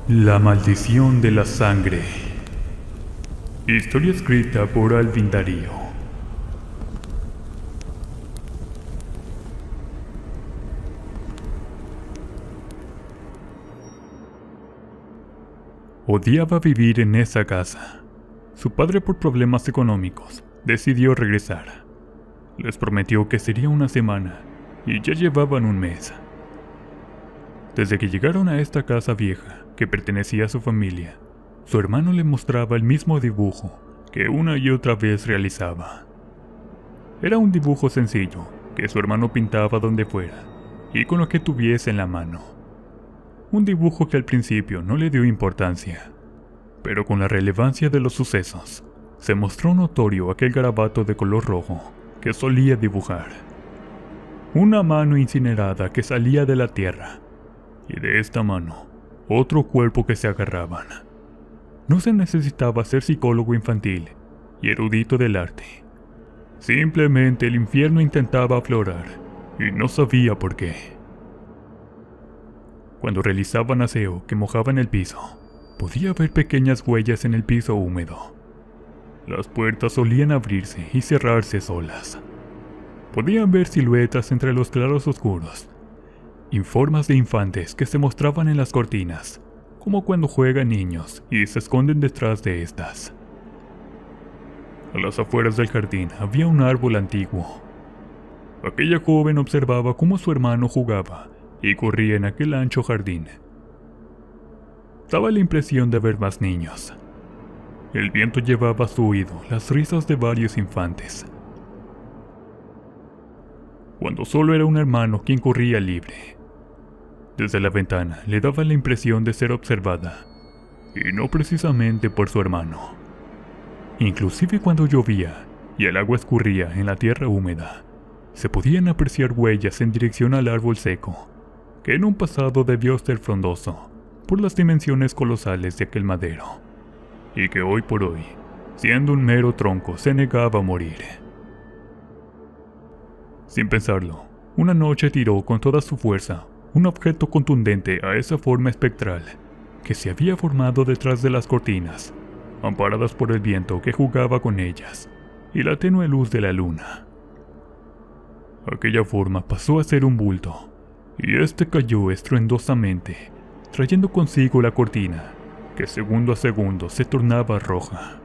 La maldición de la sangre. Historia escrita por Alvin Darío. Odiaba vivir en esa casa. Su padre, por problemas económicos, decidió regresar. Les prometió que sería una semana y ya llevaban un mes. Desde que llegaron a esta casa vieja, que pertenecía a su familia, su hermano le mostraba el mismo dibujo que una y otra vez realizaba. Era un dibujo sencillo que su hermano pintaba donde fuera y con lo que tuviese en la mano. Un dibujo que al principio no le dio importancia, pero con la relevancia de los sucesos, se mostró notorio aquel garabato de color rojo que solía dibujar. Una mano incinerada que salía de la tierra, y de esta mano, otro cuerpo que se agarraban. No se necesitaba ser psicólogo infantil y erudito del arte. Simplemente el infierno intentaba aflorar, y no sabía por qué. Cuando realizaban aseo que mojaban el piso, podía ver pequeñas huellas en el piso húmedo. Las puertas solían abrirse y cerrarse solas. Podían ver siluetas entre los claros oscuros, y formas de infantes que se mostraban en las cortinas, como cuando juegan niños y se esconden detrás de estas. A las afueras del jardín había un árbol antiguo. Aquella joven observaba cómo su hermano jugaba y corría en aquel ancho jardín. Daba la impresión de ver más niños. El viento llevaba a su oído las risas de varios infantes. Cuando solo era un hermano quien corría libre. Desde la ventana le daba la impresión de ser observada, y no precisamente por su hermano. Inclusive cuando llovía y el agua escurría en la tierra húmeda, se podían apreciar huellas en dirección al árbol seco, que en un pasado debió ser frondoso por las dimensiones colosales de aquel madero, y que hoy por hoy, siendo un mero tronco, se negaba a morir. Sin pensarlo, una noche tiró con toda su fuerza un objeto contundente a esa forma espectral que se había formado detrás de las cortinas, amparadas por el viento que jugaba con ellas y la tenue luz de la luna. Aquella forma pasó a ser un bulto, y este cayó estruendosamente, trayendo consigo la cortina, que segundo a segundo se tornaba roja.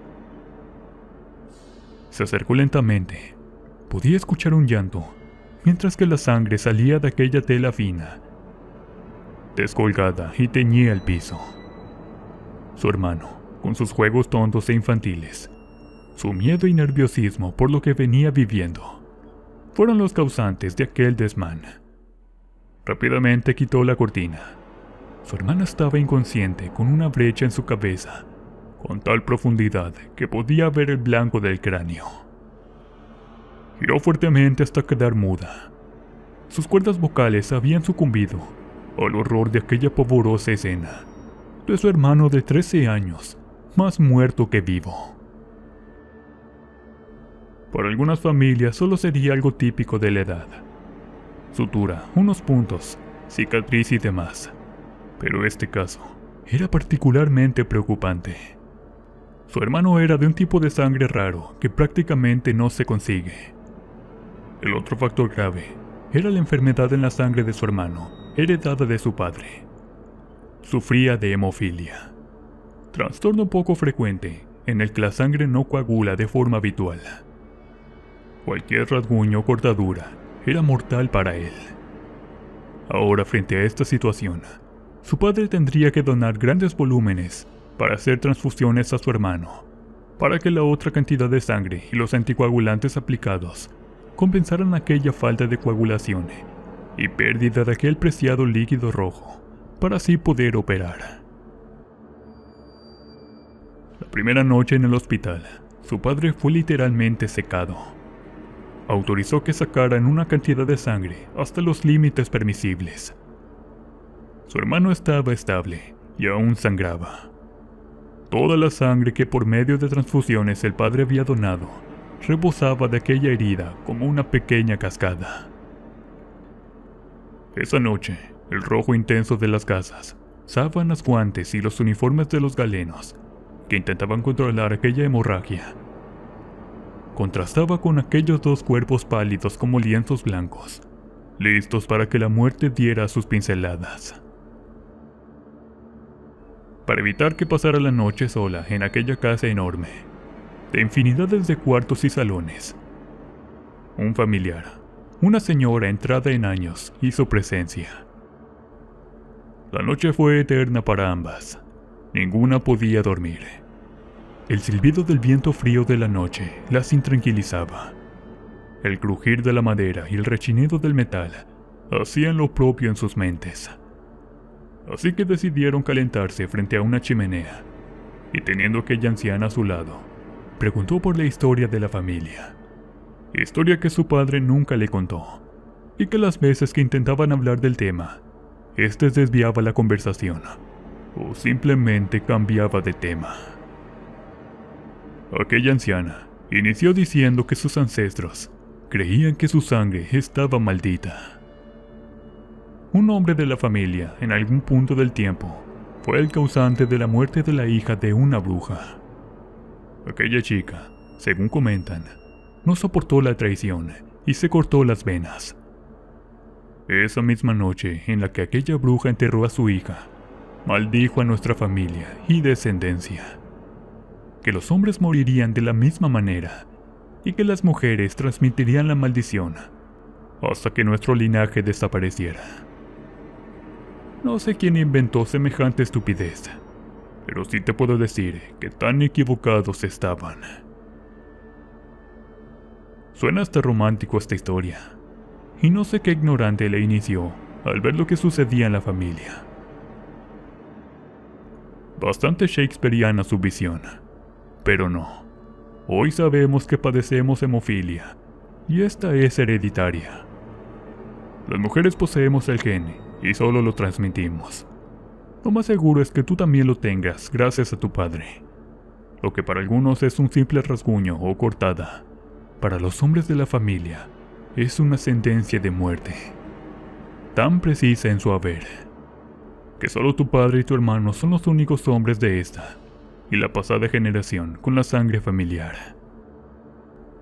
Se acercó lentamente. Podía escuchar un llanto, mientras que la sangre salía de aquella tela fina, descolgada, y teñía el piso. Su hermano, con sus juegos tontos e infantiles, su miedo y nerviosismo por lo que venía viviendo, fueron los causantes de aquel desmán. Rápidamente quitó la cortina. Su hermana estaba inconsciente, con una brecha en su cabeza, con tal profundidad que podía ver el blanco del cráneo. Giró fuertemente hasta quedar muda. Sus cuerdas vocales habían sucumbido al horror de aquella pavorosa escena, de su hermano de 13 años, más muerto que vivo. Para algunas familias solo sería algo típico de la edad. Sutura, unos puntos, cicatriz y demás. Pero este caso era particularmente preocupante. Su hermano era de un tipo de sangre raro que prácticamente no se consigue. El otro factor grave era la enfermedad en la sangre de su hermano, heredada de su padre. Sufría de hemofilia, trastorno poco frecuente en el que la sangre no coagula de forma habitual. Cualquier rasguño o cortadura era mortal para él. Ahora, frente a esta situación, su padre tendría que donar grandes volúmenes para hacer transfusiones a su hermano, para que la otra cantidad de sangre y los anticoagulantes aplicados compensaran aquella falta de coagulación y pérdida de aquel preciado líquido rojo, para así poder operar. La primera noche en el hospital, su padre fue literalmente secado. Autorizó que sacaran una cantidad de sangre hasta los límites permisibles. Su hermano estaba estable y aún sangraba. Toda la sangre que por medio de transfusiones el padre había donado rebosaba de aquella herida como una pequeña cascada. Esa noche, el rojo intenso de las gasas sábanas, guantes y los uniformes de los galenos, que intentaban controlar aquella hemorragia. Contrastaba con aquellos dos cuerpos pálidos como lienzos blancos, listos para que la muerte diera sus pinceladas. Para evitar que pasara la noche sola en aquella casa enorme, de infinidades de cuartos y salones, un familiar, una señora entrada en años, hizo presencia. La noche fue eterna para ambas. Ninguna podía dormir. El silbido del viento frío de la noche las intranquilizaba. El crujir de la madera y el rechinido del metal hacían lo propio en sus mentes. Así que decidieron calentarse frente a una chimenea, y teniendo a aquella anciana a su lado, preguntó por la historia de la familia. Historia que su padre nunca le contó, y que las veces que intentaban hablar del tema, este desviaba la conversación, o simplemente cambiaba de tema. Aquella anciana inició diciendo que sus ancestros creían que su sangre estaba maldita. Un hombre de la familia, en algún punto del tiempo, fue el causante de la muerte de la hija de una bruja. Aquella chica, según comentan, no soportó la traición y se cortó las venas. Esa misma noche en la que aquella bruja enterró a su hija, maldijo a nuestra familia y descendencia, que los hombres morirían de la misma manera y que las mujeres transmitirían la maldición hasta que nuestro linaje desapareciera. No sé quién inventó semejante estupidez, pero sí te puedo decir que tan equivocados estaban. Suena hasta romántico esta historia, y no sé qué ignorante le inició al ver lo que sucedía en la familia. Bastante shakespeariana su visión, pero no. Hoy sabemos que padecemos hemofilia, y esta es hereditaria. Las mujeres poseemos el gen, y solo lo transmitimos. Lo más seguro es que tú también lo tengas gracias a tu padre. Lo que para algunos es un simple rasguño o cortada, para los hombres de la familia es una sentencia de muerte, tan precisa en su haber, que solo tu padre y tu hermano son los únicos hombres de esta y la pasada generación con la sangre familiar.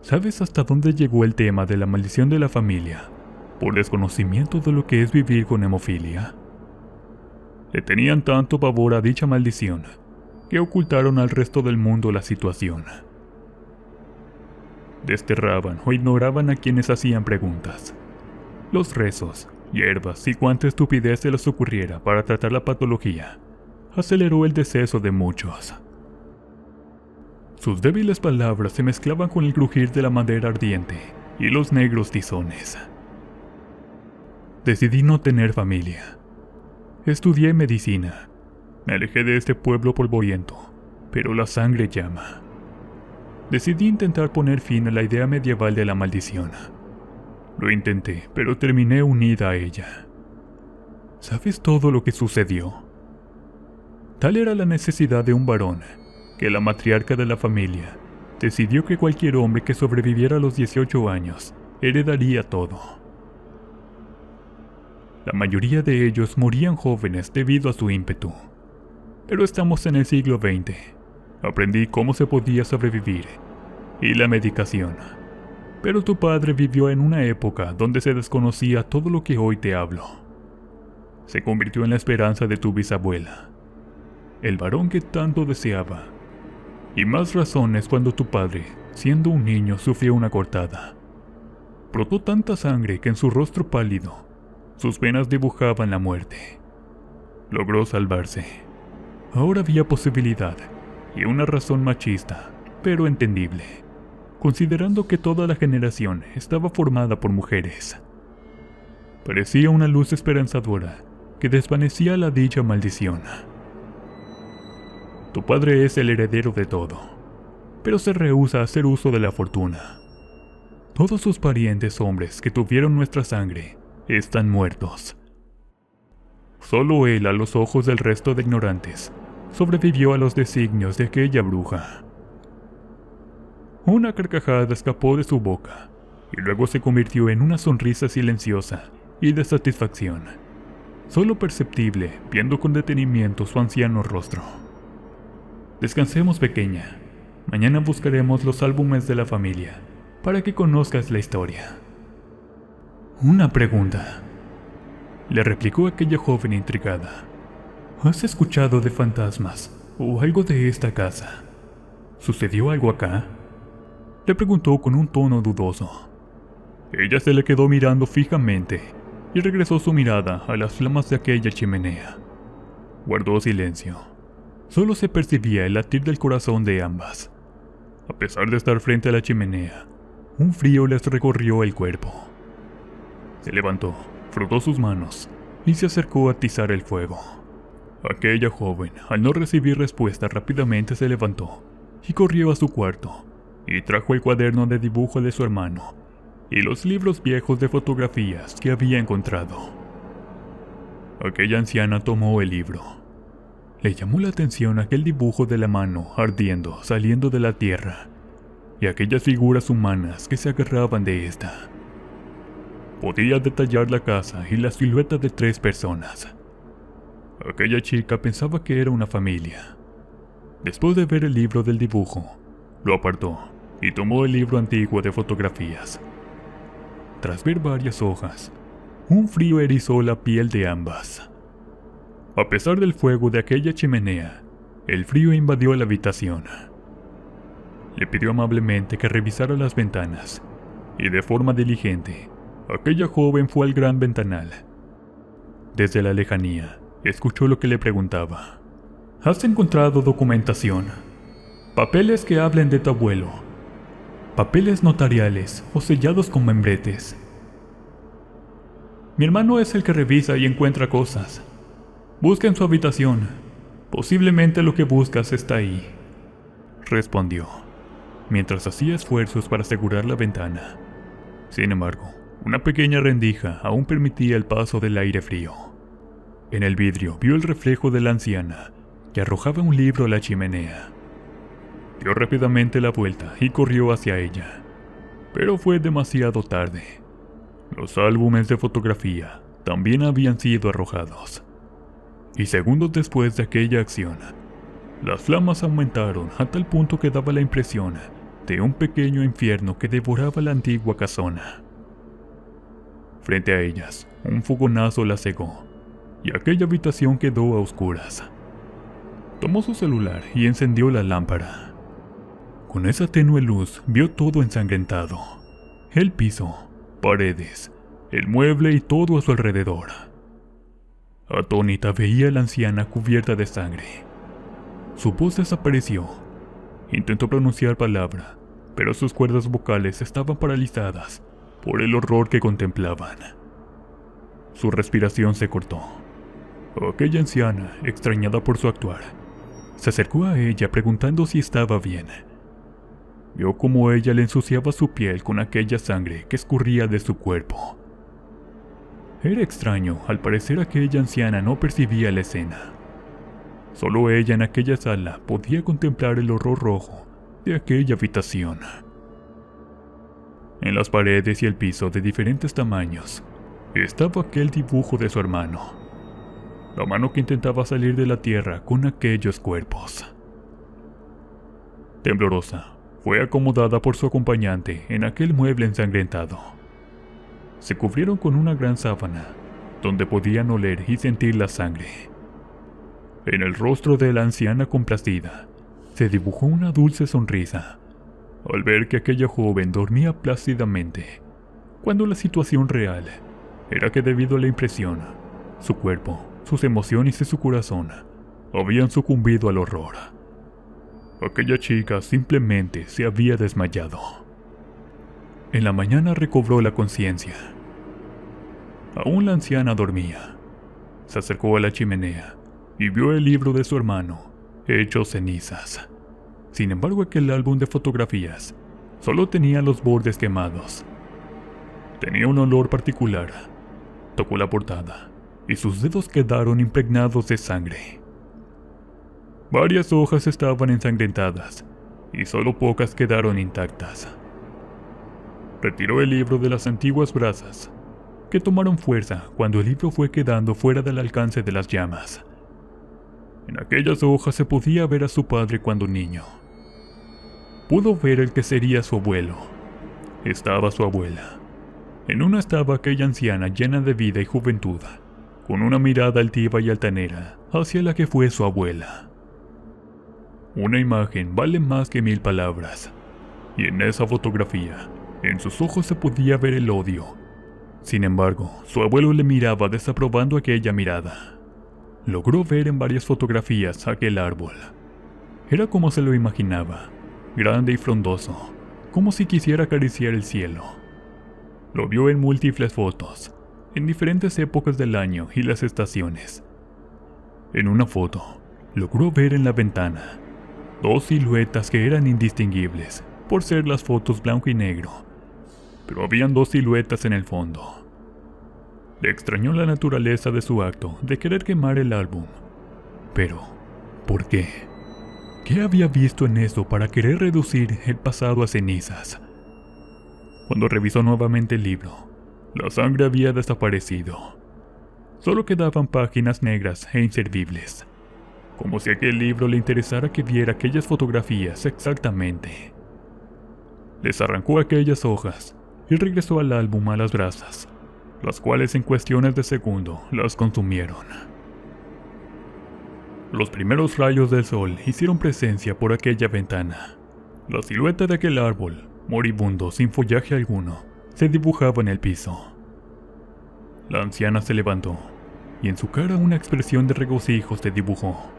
¿Sabes hasta dónde llegó el tema de la maldición de la familia por desconocimiento de lo que es vivir con hemofilia? Le tenían tanto pavor a dicha maldición que ocultaron al resto del mundo la situación. Desterraban o ignoraban a quienes hacían preguntas. Los rezos, hierbas y cuanta estupidez se les ocurriera para tratar la patología aceleró el deceso de muchos. Sus débiles palabras se mezclaban con el crujir de la madera ardiente y los negros tizones. Decidí no tener familia. Estudié medicina. Me alejé de este pueblo polvoriento, pero la sangre llama. Decidí intentar poner fin a la idea medieval de la maldición. Lo intenté, pero terminé unida a ella. ¿Sabes todo lo que sucedió? Tal era la necesidad de un varón, que la matriarca de la familia decidió que cualquier hombre que sobreviviera a los 18 años heredaría todo. La mayoría de ellos morían jóvenes debido a su ímpetu. Pero estamos en el siglo XX. Aprendí cómo se podía sobrevivir y la medicación. Pero tu padre vivió en una época donde se desconocía todo lo que hoy te hablo. Se convirtió en la esperanza de tu bisabuela, el varón que tanto deseaba. Y más razones cuando tu padre, siendo un niño, sufrió una cortada. Brotó tanta sangre que en su rostro pálido, sus venas dibujaban la muerte. Logró salvarse. Ahora había posibilidad, y una razón machista, pero entendible, considerando que toda la generación estaba formada por mujeres. Parecía una luz esperanzadora que desvanecía la dicha maldición. Tu padre es el heredero de todo, pero se rehúsa a hacer uso de la fortuna. Todos sus parientes hombres que tuvieron nuestra sangre están muertos. Solo él, a los ojos del resto de ignorantes, sobrevivió a los designios de aquella bruja. Una carcajada escapó de su boca, y luego se convirtió en una sonrisa silenciosa y de satisfacción. solo perceptible, viendo con detenimiento su anciano rostro. Descansemos, pequeña. Mañana buscaremos los álbumes de la familia, para que conozcas la historia. Una pregunta, le replicó aquella joven intrigada. ¿Has escuchado de fantasmas o algo de esta casa? ¿Sucedió algo acá?, le preguntó con un tono dudoso. Ella se le quedó mirando fijamente y regresó su mirada a las flamas de aquella chimenea. Guardó silencio. Solo se percibía el latir del corazón de ambas. A pesar de estar frente a la chimenea, un frío les recorrió el cuerpo. Se levantó, frotó sus manos y se acercó a atizar el fuego. Aquella joven, al no recibir respuesta, rápidamente se levantó y corrió a su cuarto y trajo el cuaderno de dibujo de su hermano y los libros viejos de fotografías que había encontrado. Aquella anciana tomó el libro. Le llamó la atención aquel dibujo de la mano ardiendo, saliendo de la tierra, y aquellas figuras humanas que se agarraban de esta. Podía detallar la casa y la silueta de 3 personas. Aquella chica pensaba que era una familia. Después de ver el libro del dibujo, lo apartó y tomó el libro antiguo de fotografías. Tras ver varias hojas, un frío erizó la piel de ambas. A pesar del fuego de aquella chimenea, el frío invadió la habitación. Le pidió amablemente que revisara las ventanas, y de forma diligente, aquella joven fue al gran ventanal. Desde la lejanía, escuchó lo que le preguntaba. ¿Has encontrado documentación? Papeles que hablen de tu abuelo. Papeles notariales o sellados con membretes. Mi hermano es el que revisa y encuentra cosas. Busca en su habitación. Posiblemente lo que buscas está ahí, respondió, mientras hacía esfuerzos para asegurar la ventana. Sin embargo, una pequeña rendija aún permitía el paso del aire frío. En el vidrio vio el reflejo de la anciana, que arrojaba un libro a la chimenea. Dio rápidamente la vuelta y corrió hacia ella, pero fue demasiado tarde. Los álbumes de fotografía también habían sido arrojados. Y segundos después de aquella acción, las flamas aumentaron a tal punto que daba la impresión de un pequeño infierno que devoraba la antigua casona. Frente a ellas, un fogonazo la cegó, y aquella habitación quedó a oscuras. Tomó su celular y encendió la lámpara. Con esa tenue luz vio todo ensangrentado: el piso, paredes, el mueble y todo a su alrededor. Atónita veía a la anciana cubierta de sangre. Su voz desapareció. Intentó pronunciar palabra, pero sus cuerdas vocales estaban paralizadas por el horror que contemplaban. Su respiración se cortó. Aquella anciana, extrañada por su actuar, se acercó a ella preguntando si estaba bien. Vio cómo ella le ensuciaba su piel con aquella sangre que escurría de su cuerpo. Era extraño, al parecer aquella anciana no percibía la escena. Solo ella en aquella sala podía contemplar el horror rojo de aquella habitación. En las paredes y el piso de diferentes tamaños estaba aquel dibujo de su hermano, la mano que intentaba salir de la tierra con aquellos cuerpos. Temblorosa, fue acomodada por su acompañante en aquel mueble ensangrentado. Se cubrieron con una gran sábana, donde podían oler y sentir la sangre. En el rostro de la anciana complacida, se dibujó una dulce sonrisa, al ver que aquella joven dormía plácidamente, cuando la situación real era que debido a la impresión, su cuerpo, sus emociones y su corazón habían sucumbido al horror. Aquella chica simplemente se había desmayado. En la mañana recobró la conciencia. Aún la anciana dormía. Se acercó a la chimenea y vio el libro de su hermano, hecho cenizas. Sin embargo, aquel álbum de fotografías solo tenía los bordes quemados. Tenía un olor particular. Tocó la portada y sus dedos quedaron impregnados de sangre. Varias hojas estaban ensangrentadas y solo pocas quedaron intactas. Retiró el libro de las antiguas brasas que tomaron fuerza cuando el libro fue quedando fuera del alcance de las llamas. En aquellas hojas se podía ver a su padre cuando niño. Pudo ver el que sería su abuelo. Estaba su abuela. En una estaba aquella anciana llena de vida y juventud, con una mirada altiva y altanera hacia la que fue su abuela. Una imagen vale más que 1000 palabras, y en esa fotografía, en sus ojos se podía ver el odio. Sin embargo, su abuelo le miraba desaprobando aquella mirada. Logró ver en varias fotografías aquel árbol. Era como se lo imaginaba, grande y frondoso, como si quisiera acariciar el cielo. Lo vio en múltiples fotos, en diferentes épocas del año y las estaciones. En una foto, logró ver en la ventana 2 siluetas que eran indistinguibles por ser las fotos blanco y negro, pero habían 2 siluetas en el fondo. Le extrañó la naturaleza de su acto de querer quemar el álbum. Pero, ¿por qué? ¿Qué había visto en eso para querer reducir el pasado a cenizas? Cuando revisó nuevamente el libro, la sangre había desaparecido. Solo quedaban páginas negras e inservibles, como si a aquel libro le interesara que viera aquellas fotografías exactamente. Les arrancó aquellas hojas y regresó al álbum a las brasas, las cuales en cuestiones de segundo las consumieron. Los primeros rayos del sol hicieron presencia por aquella ventana. La silueta de aquel árbol, moribundo sin follaje alguno, se dibujaba en el piso. La anciana se levantó, y en su cara una expresión de regocijo se dibujó.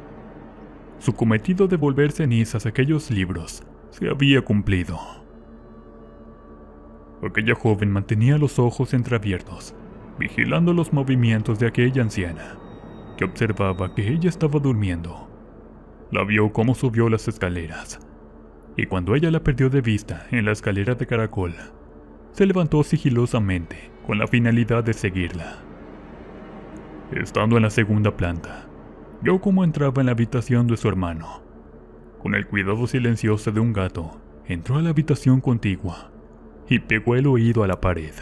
Su cometido de volver cenizas aquellos libros se había cumplido. Aquella joven mantenía los ojos entreabiertos, vigilando los movimientos de aquella anciana, que observaba que ella estaba durmiendo. La vio cómo subió las escaleras, y cuando ella la perdió de vista en la escalera de caracol, se levantó sigilosamente con la finalidad de seguirla. Estando en la segunda planta, vio cómo entraba en la habitación de su hermano. Con el cuidado silencioso de un gato, entró a la habitación contigua y pegó el oído a la pared.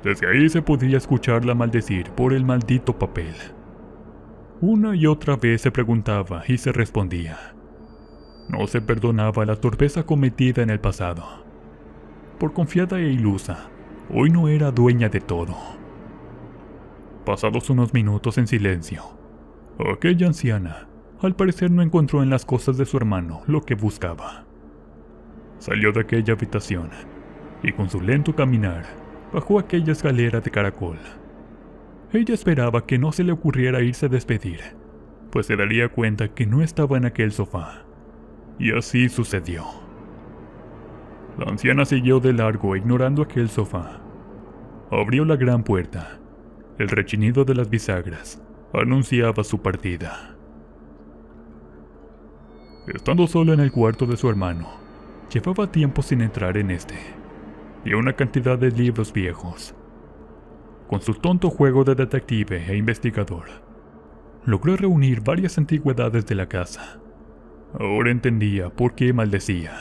Desde ahí se podía escucharla maldecir por el maldito papel. Una y otra vez se preguntaba y se respondía. No se perdonaba la torpeza cometida en el pasado. Por confiada e ilusa, hoy no era dueña de todo. Pasados unos minutos en silencio, aquella anciana, al parecer no encontró en las cosas de su hermano lo que buscaba. Salió de aquella habitación y con su lento caminar bajó aquella escalera de caracol. Ella esperaba que no se le ocurriera irse a despedir, pues se daría cuenta que no estaba en aquel sofá. Y así sucedió. La anciana siguió de largo ignorando aquel sofá. Abrió la gran puerta. El rechinido de las bisagras anunciaba su partida. Estando sola en el cuarto de su hermano, llevaba tiempo sin entrar en este. Y una cantidad de libros viejos. Con su tonto juego de detective e investigador, logró reunir varias antigüedades de la casa. Ahora entendía por qué maldecía.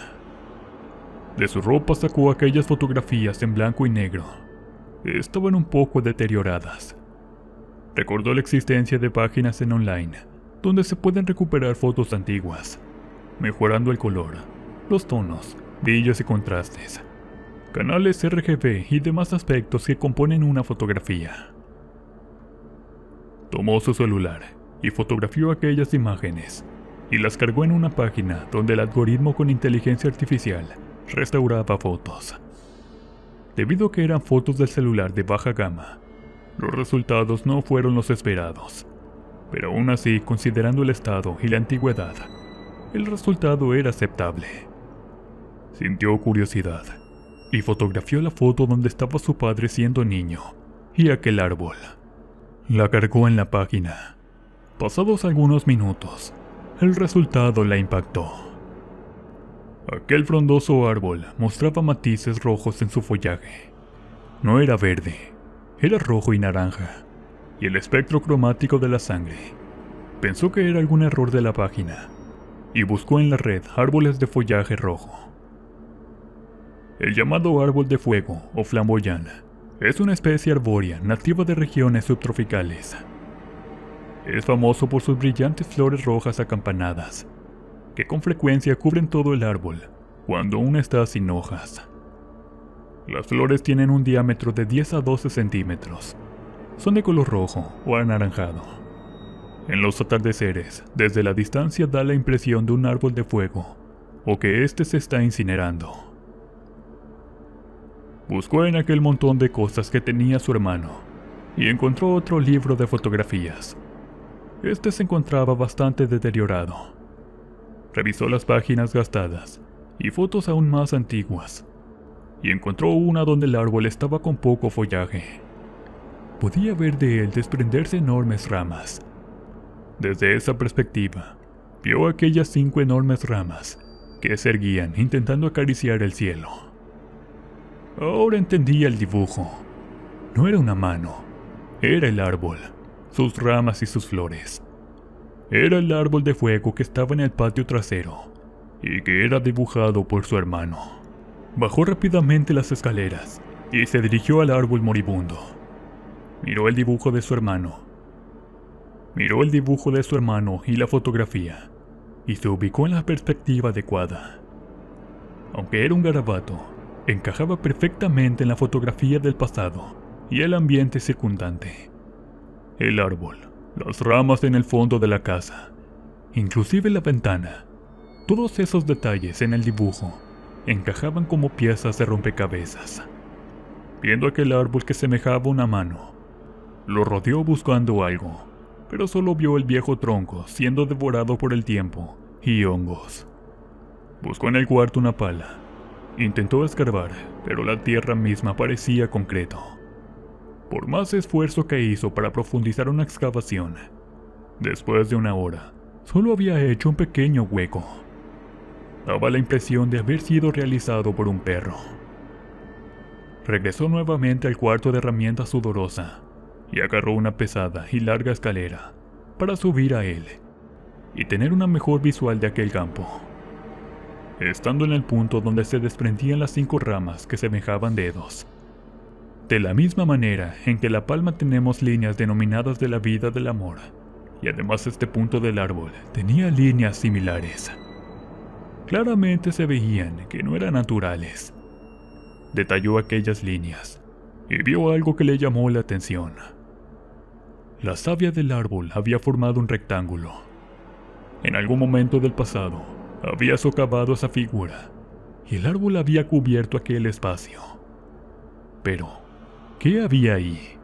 De su ropa sacó aquellas fotografías en blanco y negro. Estaban un poco deterioradas. Recordó la existencia de páginas en online, donde se pueden recuperar fotos antiguas, mejorando el color, los tonos, brillos y contrastes, canales RGB y demás aspectos que componen una fotografía. Tomó su celular y fotografió aquellas imágenes, y las cargó en una página donde el algoritmo con inteligencia artificial restauraba fotos. Debido a que eran fotos del celular de baja gama, los resultados no fueron los esperados, pero aún así, considerando el estado y la antigüedad, el resultado era aceptable. Sintió curiosidad y fotografió la foto donde estaba su padre siendo niño y aquel árbol. La cargó en la página. Pasados algunos minutos, el resultado la impactó. Aquel frondoso árbol mostraba matices rojos en su follaje. No era verde, era rojo y naranja, y el espectro cromático de la sangre. Pensó que era algún error de la página, y buscó en la red árboles de follaje rojo. El llamado árbol de fuego o flamboyán Es una especie arbórea nativa de regiones subtropicales. Es famoso por sus brillantes flores rojas acampanadas, que con frecuencia cubren todo el árbol cuando aún está sin hojas. Las flores tienen un diámetro de 10 a 12 centímetros. Son de color rojo o anaranjado. En los atardeceres, desde la distancia da la impresión de un árbol de fuego o que éste se está incinerando. Buscó en aquel montón de cosas que tenía su hermano y encontró otro libro de fotografías. Este se encontraba bastante deteriorado. Revisó las páginas gastadas y fotos aún más antiguas, y encontró una donde el árbol estaba con poco follaje. Podía ver de él desprenderse enormes ramas. Desde esa perspectiva, vio aquellas 5 enormes ramas que se erguían intentando acariciar el cielo. Ahora entendía el dibujo. No era una mano, era el árbol, sus ramas y sus flores. Era el árbol de fuego que estaba en el patio trasero y que era dibujado por su hermano. Bajó rápidamente las escaleras y se dirigió al árbol moribundo. Miró el dibujo de su hermano. Y la fotografía, y se ubicó en la perspectiva adecuada. Aunque era un garabato, encajaba perfectamente en la fotografía del pasado y el ambiente circundante. El árbol, las ramas en el fondo de la casa, inclusive la ventana, todos esos detalles en el dibujo encajaban como piezas de rompecabezas. Viendo aquel árbol que semejaba una mano, lo rodeó buscando algo, pero solo vio el viejo tronco siendo devorado por el tiempo y hongos. Buscó en el cuarto una pala. Intentó escarbar, pero la tierra misma parecía concreto. Por más esfuerzo que hizo para profundizar una excavación, después de una hora, solo había hecho un pequeño hueco. Daba la impresión de haber sido realizado por un perro. Regresó nuevamente al cuarto de herramientas sudorosa y agarró una pesada y larga escalera para subir a él y tener una mejor visual de aquel campo. Estando en el punto donde se desprendían las 5 ramas que semejaban dedos, de la misma manera en que la palma tenemos líneas denominadas de la vida del amor, y además este punto del árbol tenía líneas similares. Claramente se veían que no eran naturales. Detalló aquellas líneas y vio algo que le llamó la atención. La savia del árbol había formado un rectángulo. En algún momento del pasado había socavado esa figura y el árbol había cubierto aquel espacio. Pero, ¿qué había ahí?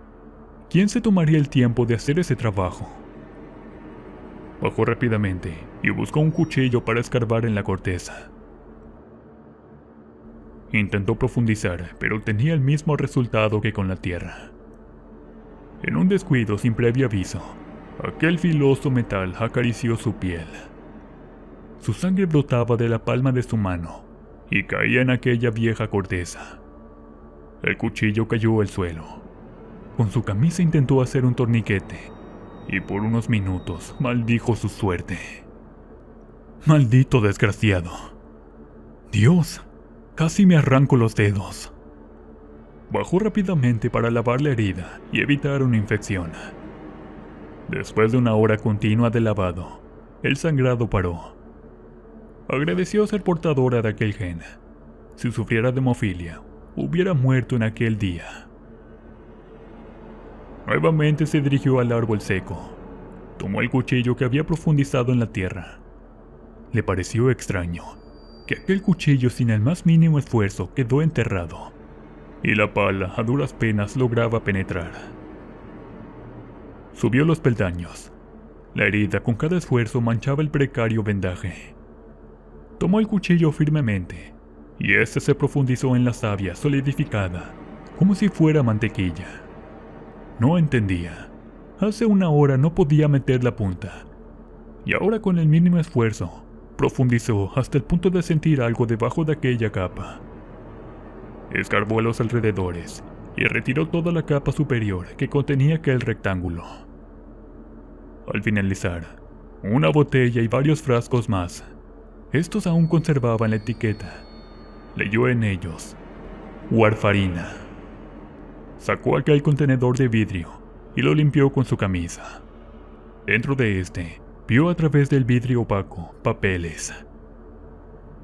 ¿Quién se tomaría el tiempo de hacer ese trabajo? Bajó rápidamente y buscó un cuchillo para escarbar en la corteza. Intentó profundizar, pero tenía el mismo resultado que con la tierra. En un descuido sin previo aviso, aquel filoso metal acarició su piel. Su sangre brotaba de la palma de su mano y caía en aquella vieja corteza. El cuchillo cayó al suelo. Con su camisa intentó hacer un torniquete y por unos minutos maldijo su suerte. Maldito desgraciado. Dios, casi me arranco los dedos. Bajó rápidamente para lavar la herida y evitar una infección. Después de una hora continua de lavado, el sangrado paró. Agradeció ser portadora de aquel gen. Si sufriera de hemofilia, hubiera muerto en aquel día. Nuevamente se dirigió al árbol seco. Tomó el cuchillo que había profundizado en la tierra. Le pareció extraño que aquel cuchillo sin el más mínimo esfuerzo quedó enterrado, y la pala a duras penas lograba penetrar. Subió los peldaños. La herida con cada esfuerzo manchaba el precario vendaje. Tomó el cuchillo firmemente, y este se profundizó en la savia solidificada, como si fuera mantequilla. No entendía. Hace una hora no podía meter la punta, y ahora con el mínimo esfuerzo, profundizó hasta el punto de sentir algo debajo de aquella capa. Escarbó a los alrededores y retiró toda la capa superior que contenía aquel rectángulo. Al finalizar, una botella y varios frascos más. Estos aún conservaban la etiqueta. Leyó en ellos: warfarina. Sacó aquel contenedor de vidrio y lo limpió con su camisa. Dentro de este, vio a través del vidrio opaco papeles.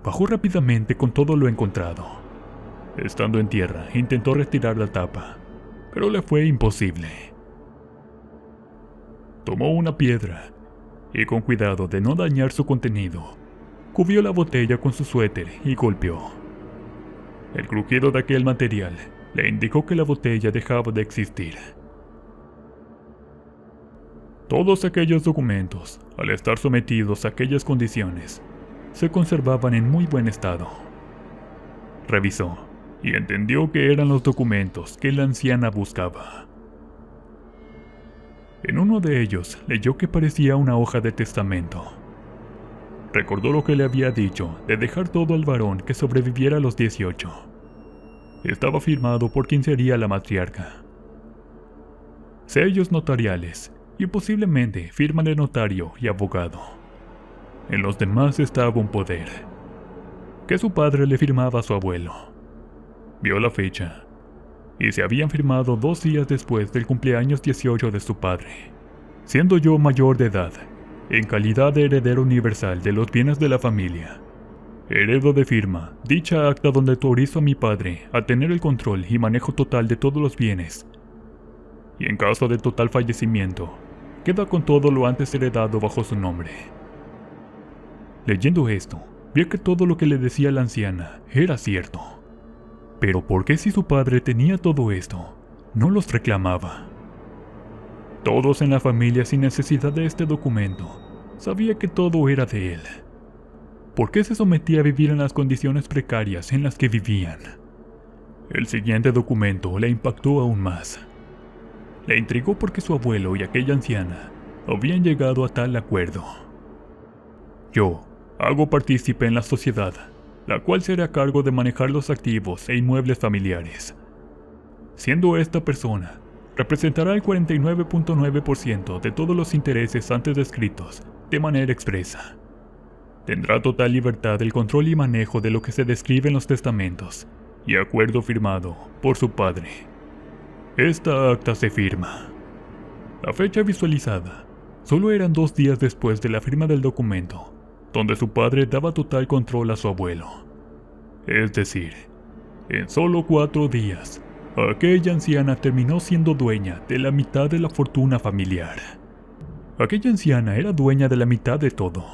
Bajó rápidamente con todo lo encontrado. Estando en tierra, intentó retirar la tapa, pero le fue imposible. Tomó una piedra y, con cuidado de no dañar su contenido, cubrió la botella con su suéter y golpeó. El crujido de aquel material le indicó que la botella dejaba de existir. Todos aquellos documentos, al estar sometidos a aquellas condiciones, se conservaban en muy buen estado. Revisó y entendió que eran los documentos que la anciana buscaba. En uno de ellos leyó que parecía una hoja de testamento. Recordó lo que le había dicho de dejar todo al varón que sobreviviera a los 18. Estaba firmado por quien sería la matriarca. Sellos notariales y posiblemente firma de notario y abogado. En los demás estaba un poder, que su padre le firmaba a su abuelo. Vio la fecha, y se habían firmado 2 días después del cumpleaños 18 de su padre. Siendo yo mayor de edad, en calidad de heredero universal de los bienes de la familia, heredo de firma dicha acta donde autorizo a mi padre a tener el control y manejo total de todos los bienes, y en caso de total fallecimiento, queda con todo lo antes heredado bajo su nombre. Leyendo esto, vio que todo lo que le decía la anciana era cierto. Pero ¿por qué si su padre tenía todo esto, no los reclamaba? Todos en la familia, sin necesidad de este documento, sabía que todo era de él. ¿Por qué se sometía a vivir en las condiciones precarias en las que vivían? El siguiente documento le impactó aún más. Le intrigó porque su abuelo y aquella anciana habían llegado a tal acuerdo. Yo hago partícipe en la sociedad, la cual será a cargo de manejar los activos e inmuebles familiares. Siendo esta persona, representará el 49.9% de todos los intereses antes descritos de manera expresa. Tendrá total libertad del control y manejo de lo que se describe en los testamentos y acuerdo firmado por su padre. Esta acta se firma. La fecha visualizada solo eran 2 días después de la firma del documento, donde su padre daba total control a su abuelo. Es decir, en solo 4 días, aquella anciana terminó siendo dueña de la mitad de la fortuna familiar. Aquella anciana era dueña de la mitad de todo.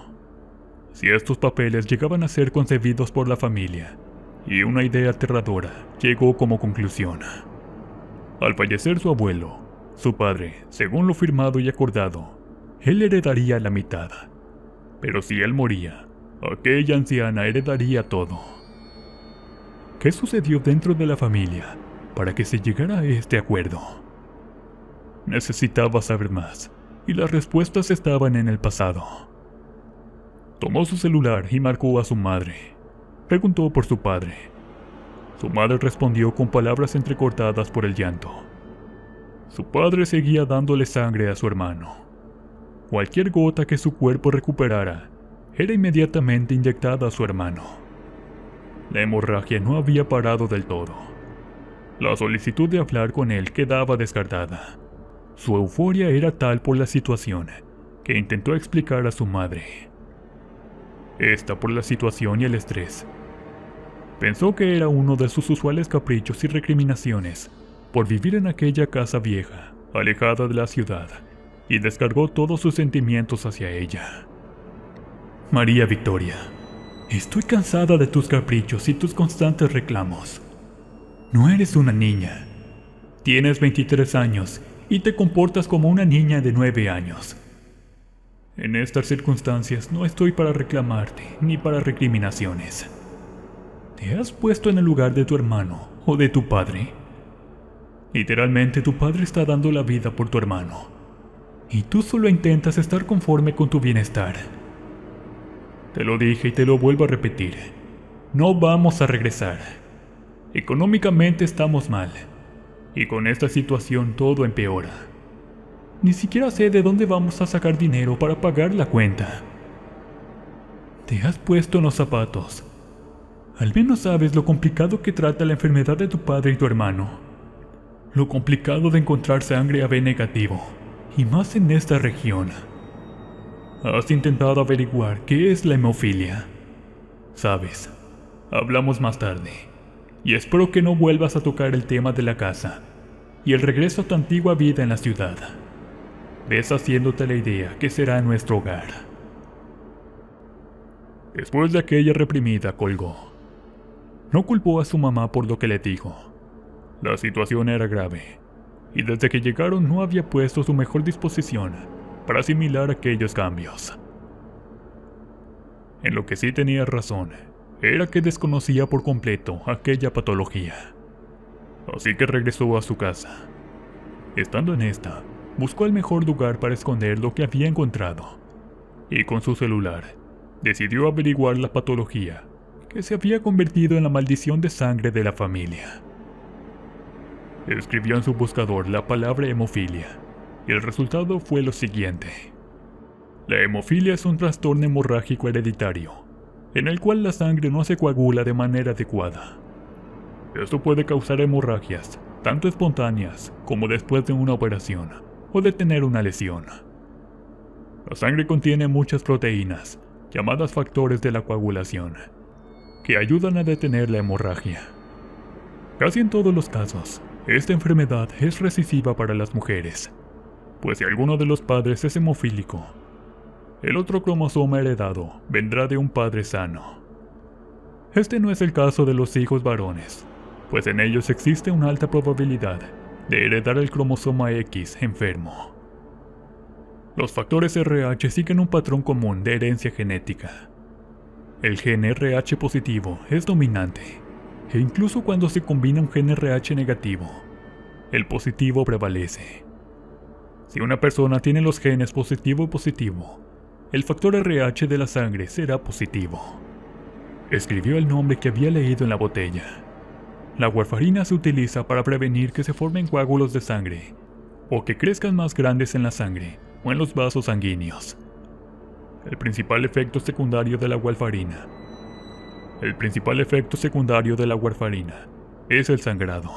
Si estos papeles llegaban a ser concebidos por la familia, y una idea aterradora llegó como conclusión. Al fallecer su abuelo, su padre, según lo firmado y acordado, él heredaría la mitad. Pero si él moría, aquella anciana heredaría todo. ¿Qué sucedió dentro de la familia para que se llegara a este acuerdo? Necesitaba saber más, y las respuestas estaban en el pasado. Tomó su celular y marcó a su madre. Preguntó por su padre. Su madre respondió con palabras entrecortadas por el llanto. Su padre seguía dándole sangre a su hermano. Cualquier gota que su cuerpo recuperara era inmediatamente inyectada a su hermano. La hemorragia no había parado del todo. La solicitud de hablar con él quedaba descartada. Su euforia era tal por la situación que intentó explicar a su madre. Esta, por la situación y el estrés, pensó que era uno de sus usuales caprichos y recriminaciones por vivir en aquella casa vieja, alejada de la ciudad, y descargó todos sus sentimientos hacia ella. María Victoria, estoy cansada de tus caprichos y tus constantes reclamos. No eres una niña. Tienes 23 años y te comportas como una niña de 9 años. En estas circunstancias no estoy para reclamarte ni para recriminaciones. ¿Te has puesto en el lugar de tu hermano o de tu padre? Literalmente tu padre está dando la vida por tu hermano, y tú solo intentas estar conforme con tu bienestar. Te lo dije y te lo vuelvo a repetir. No vamos a regresar. Económicamente estamos mal, y con esta situación todo empeora. Ni siquiera sé de dónde vamos a sacar dinero para pagar la cuenta. Te has puesto en los zapatos. Al menos sabes lo complicado que trata la enfermedad de tu padre y tu hermano. lo complicado de encontrar sangre AB negativo, y más en esta región. ¿Has intentado averiguar qué es la hemofilia? Sabes, hablamos más tarde, y espero que no vuelvas a tocar el tema de la casa y el regreso a tu antigua vida en la ciudad. Ves haciéndote la idea que será nuestro hogar. Después de aquella reprimida, colgó. No culpó a su mamá por lo que le dijo. La situación era grave, y desde que llegaron no había puesto su mejor disposición para asimilar aquellos cambios. En lo que sí tenía razón, era que desconocía por completo aquella patología. Así que regresó a su casa. Estando en esta, buscó el mejor lugar para esconder lo que había encontrado, y con su celular, decidió averiguar la patología que se había convertido en la maldición de sangre de la familia. Escribió en su buscador la palabra hemofilia, y el resultado fue lo siguiente. La hemofilia es un trastorno hemorrágico hereditario, en el cual la sangre no se coagula de manera adecuada. Esto puede causar hemorragias, tanto espontáneas como después de una operación o de tener una lesión. La sangre contiene muchas proteínas, llamadas factores de la coagulación, que ayudan a detener la hemorragia. Casi en todos los casos, esta enfermedad es recesiva para las mujeres, pues si alguno de los padres es hemofílico, el otro cromosoma heredado vendrá de un padre sano. Este no es el caso de los hijos varones, pues en ellos existe una alta probabilidad de heredar el cromosoma X enfermo. Los factores RH siguen un patrón común de herencia genética. El gen RH positivo es dominante, e incluso cuando se combina un gen RH negativo, el positivo prevalece. Si una persona tiene los genes positivo y positivo, el factor RH de la sangre será positivo. Escribió el nombre que había leído en la botella. La warfarina se utiliza para prevenir que se formen coágulos de sangre, o que crezcan más grandes en la sangre o en los vasos sanguíneos. El principal efecto secundario de la warfarina es el sangrado.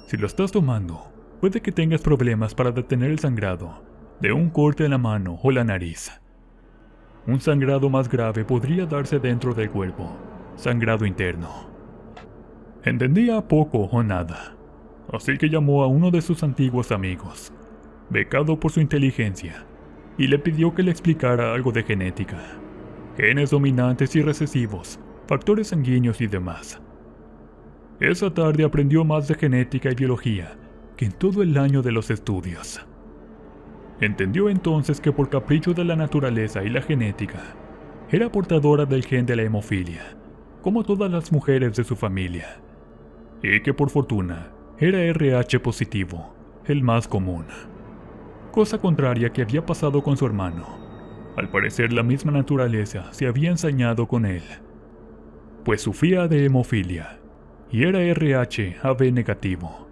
Si lo estás tomando, puede que tengas problemas para detener el sangrado de un corte en la mano o la nariz. Un sangrado más grave podría darse dentro del cuerpo, sangrado interno. Entendía poco o nada, así que llamó a uno de sus antiguos amigos, becado por su inteligencia, y le pidió que le explicara algo de genética, genes dominantes y recesivos, factores sanguíneos y demás. Esa tarde aprendió más de genética y biología que en todo el año de los estudios. Entendió entonces que por capricho de la naturaleza y la genética, era portadora del gen de la hemofilia, como todas las mujeres de su familia, y que por fortuna era RH positivo, el más común. Cosa contraria que había pasado con su hermano. Al parecer la misma naturaleza se había ensañado con él, pues sufría de hemofilia, y era RH AB negativo,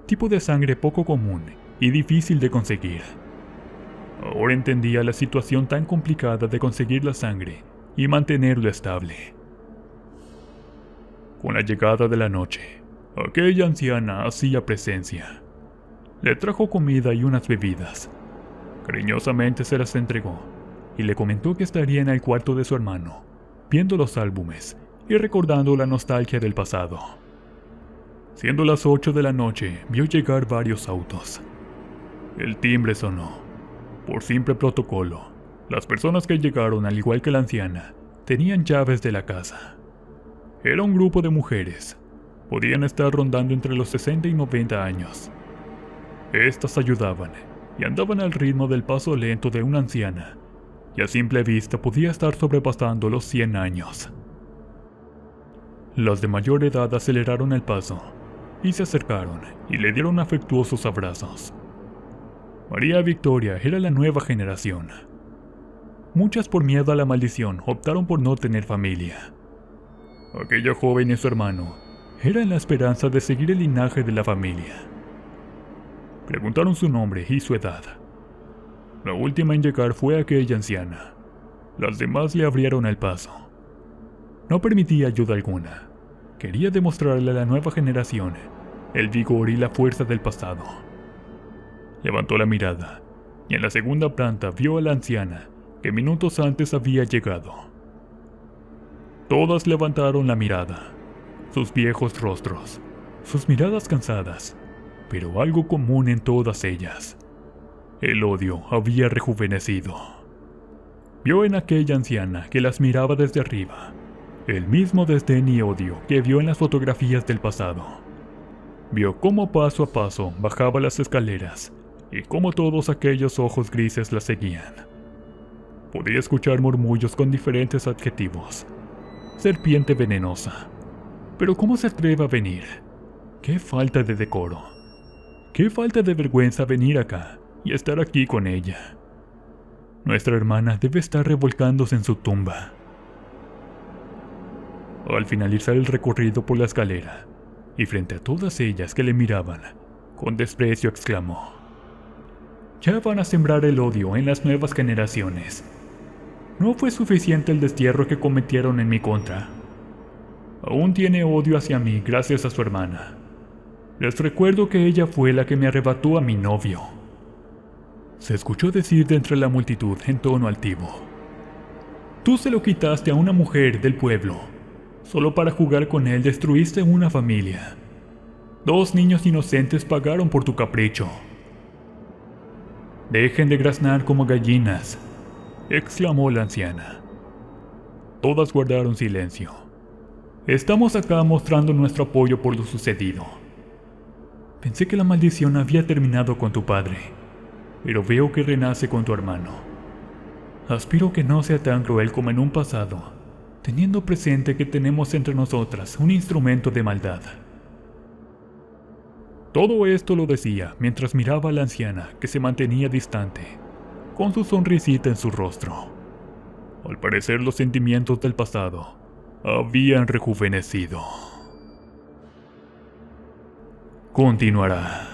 tipo de sangre poco común y difícil de conseguir. Ahora entendía la situación tan complicada de conseguir la sangre y mantenerlo estable. Con la llegada de la noche, aquella anciana hacía presencia. Le trajo comida y unas bebidas. Cariñosamente se las entregó y le comentó que estaría en el cuarto de su hermano, viendo los álbumes y recordando la nostalgia del pasado. Siendo las 8 de la noche, vio llegar varios autos. El timbre sonó. Por simple protocolo, las personas que llegaron, al igual que la anciana, tenían llaves de la casa. Era un grupo de mujeres. Podían estar rondando entre los 60 y 90 años. Estas ayudaban y andaban al ritmo del paso lento de una anciana, y a simple vista podía estar sobrepasando los 100 años. Las de mayor edad aceleraron el paso y se acercaron y le dieron afectuosos abrazos. María Victoria era la nueva generación. Muchas, por miedo a la maldición, optaron por no tener familia. Aquella joven y su hermano eran la esperanza de seguir el linaje de la familia. Preguntaron su nombre y su edad. La última en llegar fue aquella anciana. Las demás le abrieron el paso. No permitía ayuda alguna. Quería demostrarle a la nueva generación el vigor y la fuerza del pasado. Levantó la mirada, y en la segunda planta vio a la anciana que minutos antes había llegado. Todas levantaron la mirada, sus viejos rostros, sus miradas cansadas, pero algo común en todas ellas. El odio había rejuvenecido. Vio en aquella anciana que las miraba desde arriba el mismo desdén y odio que vio en las fotografías del pasado. Vio cómo paso a paso bajaba las escaleras y cómo todos aquellos ojos grises la seguían. Podía escuchar murmullos con diferentes adjetivos. Serpiente venenosa. Pero ¿cómo se atreve a venir? ¡Qué falta de decoro! ¡Qué falta de vergüenza venir acá y estar aquí con ella! Nuestra hermana debe estar revolcándose en su tumba. Al finalizar el recorrido por la escalera, y frente a todas ellas que le miraban, con desprecio exclamó: «Ya van a sembrar el odio en las nuevas generaciones. No fue suficiente el destierro que cometieron en mi contra. Aún tiene odio hacia mí gracias a su hermana. Les recuerdo que ella fue la que me arrebató a mi novio». Se escuchó decir de entre la multitud en tono altivo: «Tú se lo quitaste a una mujer del pueblo. Solo para jugar con él destruiste una familia. 2 niños inocentes pagaron por tu capricho». «Dejen de graznar como gallinas», exclamó la anciana. Todas guardaron silencio. «Estamos acá mostrando nuestro apoyo por lo sucedido. Pensé que la maldición había terminado con tu padre, pero veo que renace con tu hermano. Aspiro que no sea tan cruel como en un pasado, teniendo presente que tenemos entre nosotras un instrumento de maldad». Todo esto lo decía mientras miraba a la anciana que se mantenía distante, con su sonrisita en su rostro. Al parecer los sentimientos del pasado habían rejuvenecido. Continuará.